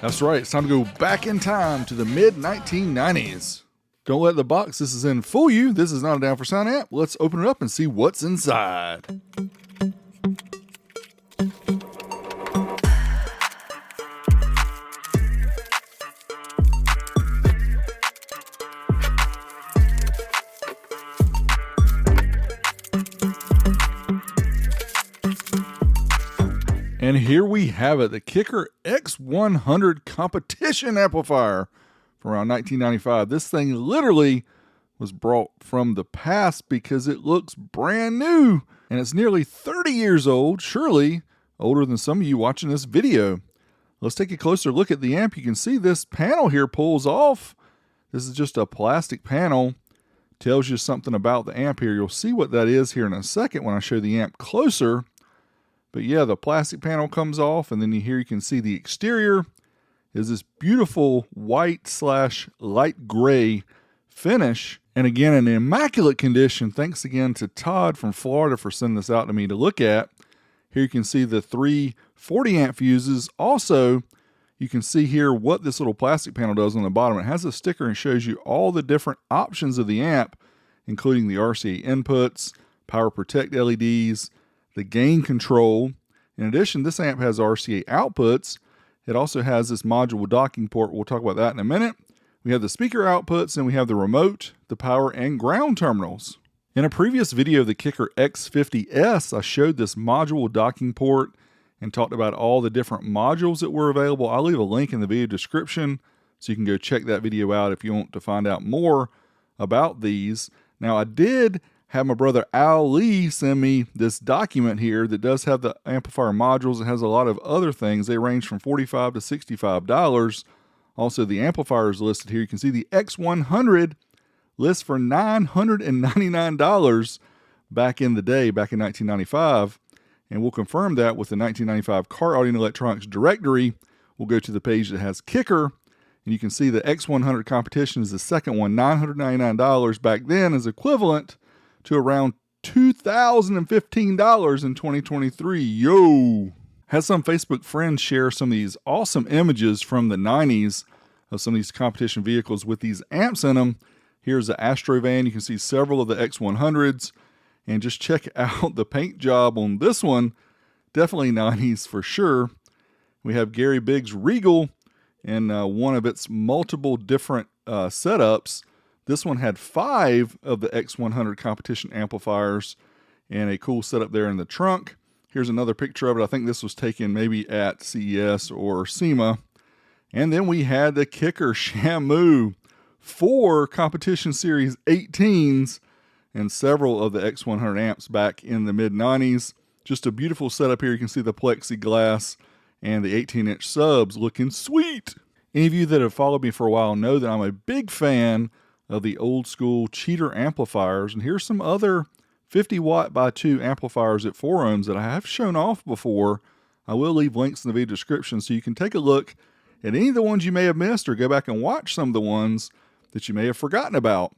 That's right, it's time to go back in time to the mid-1990s. Don't let the box this is in fool you. This is not a Down for Sound amp. Let's open it up and see what's inside. And here we have it, the Kicker X100 competition amplifier from around 1995. This thing literally was brought from the past because it looks brand new. And it's nearly 30 years old, surely older than some of you watching this video. Let's take a closer look at the amp. You can see this panel here pulls off. This is just a plastic panel. Tells you something about the amp here. You'll see what that is here in a second when I show the amp closer. But yeah, the plastic panel comes off, and then here you can see the exterior is this beautiful white/light gray finish. And again, in immaculate condition. Thanks again to Todd from Florida for sending this out to me to look at. Here you can see the 3 40 amp fuses. Also, you can see here what this little plastic panel does on the bottom. It has a sticker and shows you all the different options of the amp, including the RCA inputs, power protect LEDs, the gain control. In addition, this amp has RCA outputs. It also has this module docking port. We'll talk about that in a minute. We have the speaker outputs, and we have the remote, the power, and ground terminals. In a previous video of the Kicker X50S, I showed this module docking port and talked about all the different modules that were available. I'll leave a link in the video description so you can go check that video out if you want to find out more about these. Now, I did have my brother Al Lee send me this document here that does have the amplifier modules. It has a lot of other things. They range from $45 to $65. Also, the amplifier is listed here. You can see the X100 lists for $999 back in the day, back in 1995. And we'll confirm that with the 1995 Car Audio and Electronics directory. We'll go to the page that has Kicker, and you can see the X100 competition is the second one. $999 back then is equivalent to around $2,015 in 2023. Yo! Had some Facebook friends share some of these awesome images from the 90s of some of these competition vehicles with these amps in them. Here's the Astro van. You can see several of the X100s. And just check out the paint job on this one. Definitely 90s for sure. We have Gary Biggs' Regal in one of its multiple different setups. This one had 5 of the X100 competition amplifiers and a cool setup there in the trunk. Here's another picture of it. I think this was taken maybe at CES or SEMA. And then we had the Kicker Shamu, 4 competition series 18s and several of the X100 amps back in the mid-90s. Just a beautiful setup here. You can see the plexiglass and the 18-inch subs looking sweet. Any of you that have followed me for a while know that I'm a big fan of the old school cheater amplifiers. And here's some other 50 watt by 2 amplifiers at 4 ohms that I have shown off before. I will leave links in the video description so you can take a look at any of the ones you may have missed or go back and watch some of the ones that you may have forgotten about.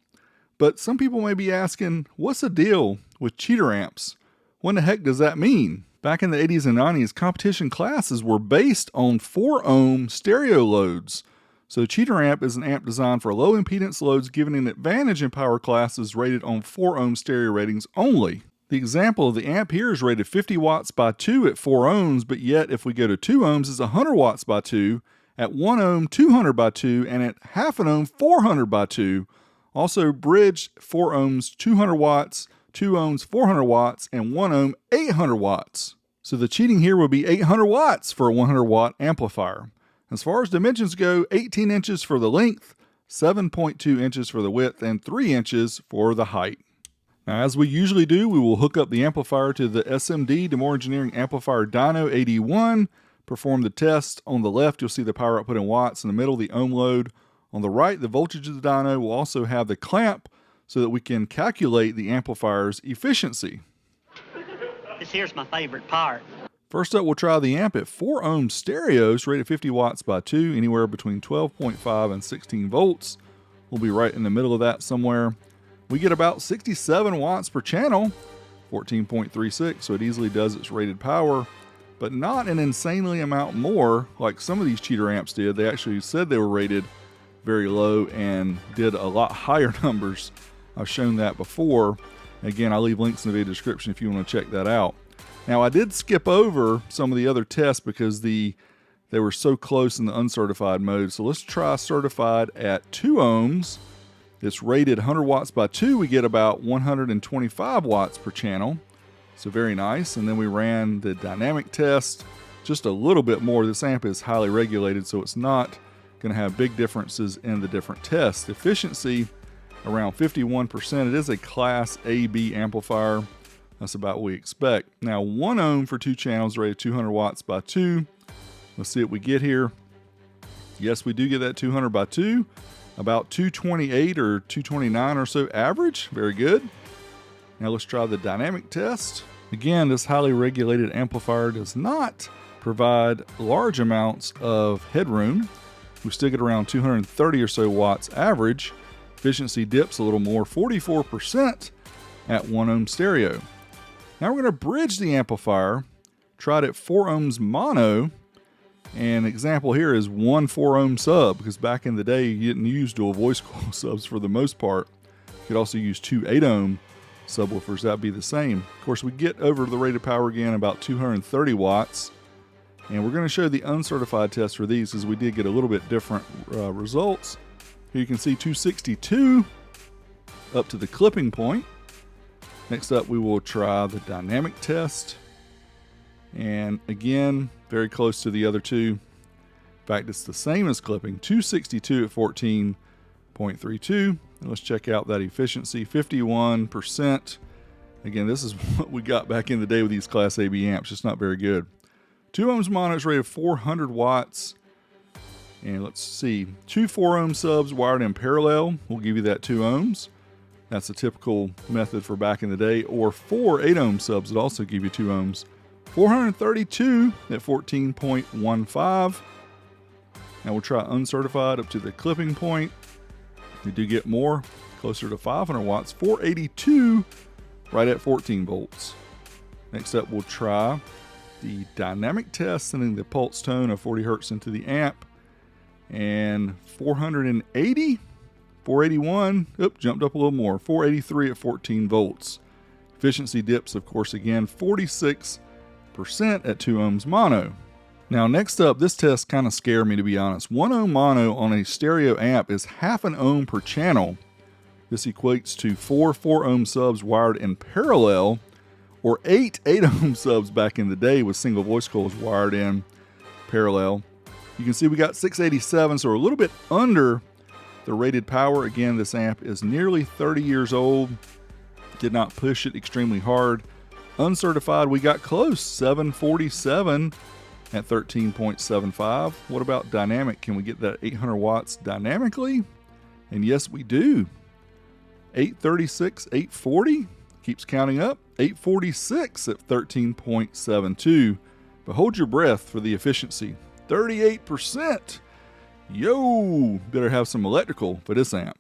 But some people may be asking, what's the deal with cheater amps? What in the heck does that mean? Back in the 80s and 90s, competition classes were based on 4 ohm stereo loads. So cheater amp is an amp designed for low impedance loads, giving an advantage in power classes rated on 4 ohm stereo ratings only. The example of the amp here is rated 50 watts by 2 at 4 ohms, but yet if we go to 2 ohms, it's 100 watts by 2, at 1 ohm, 200 by 2, and at half an ohm, 400 by 2. Also bridged 4 ohms, 200 watts, 2 ohms, 400 watts, and 1 ohm, 800 watts. So the cheating here would be 800 watts for a 100 watt amplifier. As far as dimensions go, 18 inches for the length, 7.2 inches for the width, and 3 inches for the height. Now, as we usually do, we will hook up the amplifier to the SMD, DeMoore Engineering Amplifier Dyno 81, perform the test. On the left, you'll see the power output in watts. In the middle, the ohm load. On the right, the voltage of the dyno. Will also have the clamp so that we can calculate the amplifier's efficiency. This here's my favorite part. First up, we'll try the amp at 4 ohm stereos, rated 50 watts by 2, anywhere between 12.5 and 16 volts. We'll be right in the middle of that somewhere. We get about 67 watts per channel, 14.36, so it easily does its rated power. but not an insanely amount more like some of these cheater amps did. They actually said they were rated very low and did a lot higher numbers. I've shown that before. Again, I'll leave links in the video description if you want to check that out. Now, I did skip over some of the other tests because they were so close in the uncertified mode. So let's try certified at 2 ohms. It's rated 100 watts by 2. We get about 125 watts per channel. So very nice. And then we ran the dynamic test just a little bit more. This amp is highly regulated, so it's not going to have big differences in the different tests. Efficiency around 51%. It is a class AB amplifier. That's about what we expect. Now, 1 ohm for 2 channels, rated 200 watts by 2. Let's see what we get here. Yes, we do get that 200 by 2. About 228 or 229 or so average. Very good. Now let's try the dynamic test. Again, this highly regulated amplifier does not provide large amounts of headroom. We still get around 230 or so watts average. Efficiency dips a little more, 44% at 1 ohm stereo. Now we're going to bridge the amplifier. Tried at 4 ohms mono. And an example here is 1 4 ohm sub, because back in the day you didn't use dual voice coil subs for the most part. You could also use 2 8 ohm subwoofers, that'd be the same. Of course, we get over the rated power again about 230 watts. And we're going to show the uncertified test for these because we did get a little bit different results. Here you can see 262 up to the clipping point. Next up, we will try the dynamic test. And again, very close to the other two. In fact, it's the same as clipping, 262 at 14.32. Let's check out that efficiency, 51%. Again, this is what we got back in the day with these Class AB amps, just not very good. 2 ohms mono is rated 400 watts. And let's see, 2 4 ohm subs wired in parallel will give you that 2 ohms. That's a typical method for back in the day. Or 4 8 ohm subs that also give you 2 ohms. 432 at 14.15. Now we'll try uncertified up to the clipping point. We do get more, closer to 500 watts. 482 right at 14 volts. Next up, we'll try the dynamic test, sending the pulse tone of 40 hertz into the amp. And 480, 481, jumped up a little more. 483 at 14 volts. Efficiency dips, of course, again, 46% at 2 ohms mono. Now next up, this test kind of scared me, to be honest. 1 ohm mono on a stereo amp is half an ohm per channel. This equates to 4 4 ohm subs wired in parallel, or 8 8 ohm subs back in the day with single voice coils wired in parallel. You can see we got 687, so we're a little bit under the rated power. Again, this amp is nearly 30 years old. Did not push it extremely hard. Uncertified, we got close, 747 at 13.75. What about dynamic? Can we get that 800 watts dynamically? And yes, we do. 836, 840, keeps counting up. 846 at 13.72. But hold your breath for the efficiency. 38%. Yo, better have some electrical for this amp.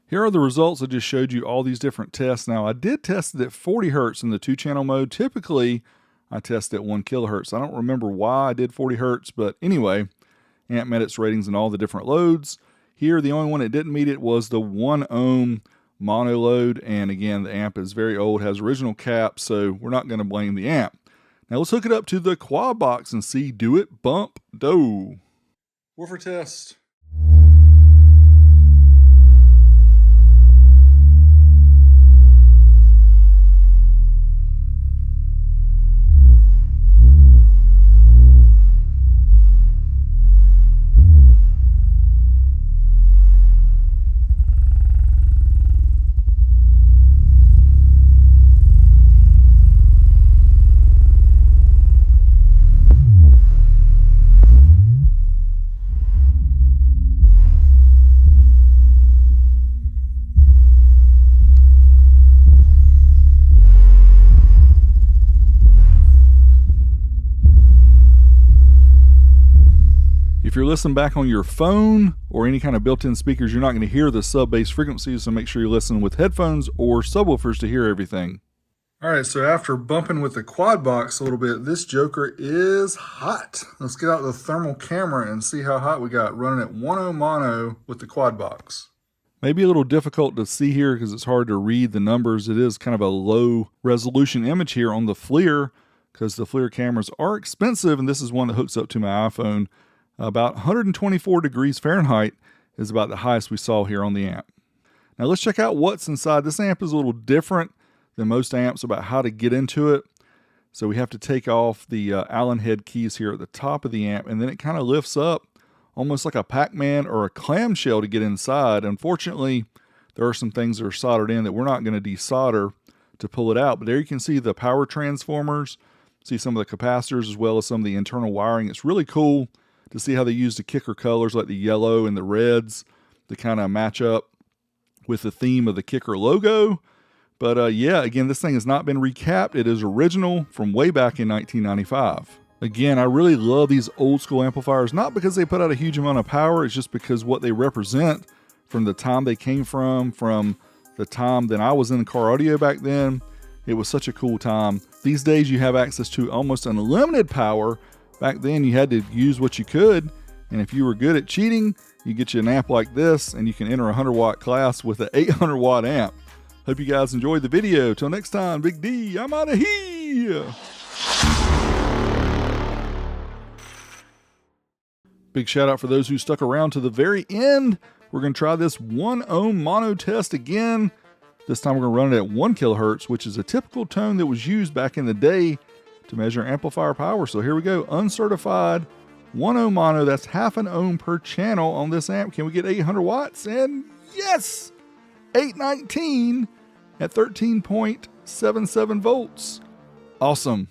Here are the results. I just showed you all these different tests. Now, I did test it at 40 hertz in the 2-channel mode. Typically, I test at 1 kilohertz. I don't remember why I did 40 hertz, but anyway, amp met its ratings in all the different loads. Here, the only one that didn't meet it was the 1 ohm mono load. And again, the amp is very old, has original caps, so we're not going to blame the amp. Now, let's hook it up to the quad box and see, do it bump dough. Woofer test. If you're listening back on your phone or any kind of built-in speakers, you're not going to hear the sub-bass frequencies, so make sure you listen with headphones or subwoofers to hear everything. All right, so after bumping with the quad box a little bit, this joker is hot. Let's get out the thermal camera and see how hot we got running at 1 mono with the quad box. Maybe a little difficult to see here because it's hard to read the numbers. It is kind of a low resolution image here on the FLIR because the FLIR cameras are expensive, and this is one that hooks up to my iPhone. About 124 degrees Fahrenheit is about the highest we saw here on the amp. Now let's check out what's inside. This amp is a little different than most amps about how to get into it. So we have to take off the Allen head keys here at the top of the amp, and then it kind of lifts up almost like a Pac-Man or a clamshell to get inside. Unfortunately, there are some things that are soldered in that we're not going to desolder to pull it out. But there you can see the power transformers, see some of the capacitors as well as some of the internal wiring. It's really cool to see how they use the kicker colors like the yellow and the reds to kind of match up with the theme of the kicker logo. But yeah, again, this thing has not been recapped. It is original from way back in 1995. Again, I really love these old school amplifiers, not because they put out a huge amount of power, it's just because what they represent from the time they came from the time that I was in car audio back then. It was such a cool time. These days you have access to almost unlimited power. Back then you had to use what you could, and if you were good at cheating, you get you an amp like this and you can enter a 100 watt class with an 800 watt amp. Hope you guys enjoyed the video. Till next time, Big D, I'm out of here. Big shout out for those who stuck around to the very end. We're going to try this 1 ohm mono test again. This time we're going to run it at 1 kilohertz, which is a typical tone that was used back in the day to measure amplifier power. So here we go, uncertified 1 ohm mono. That's half an ohm per channel on this amp. Can we get 800 watts? And yes, 819 at 13.77 volts. Awesome.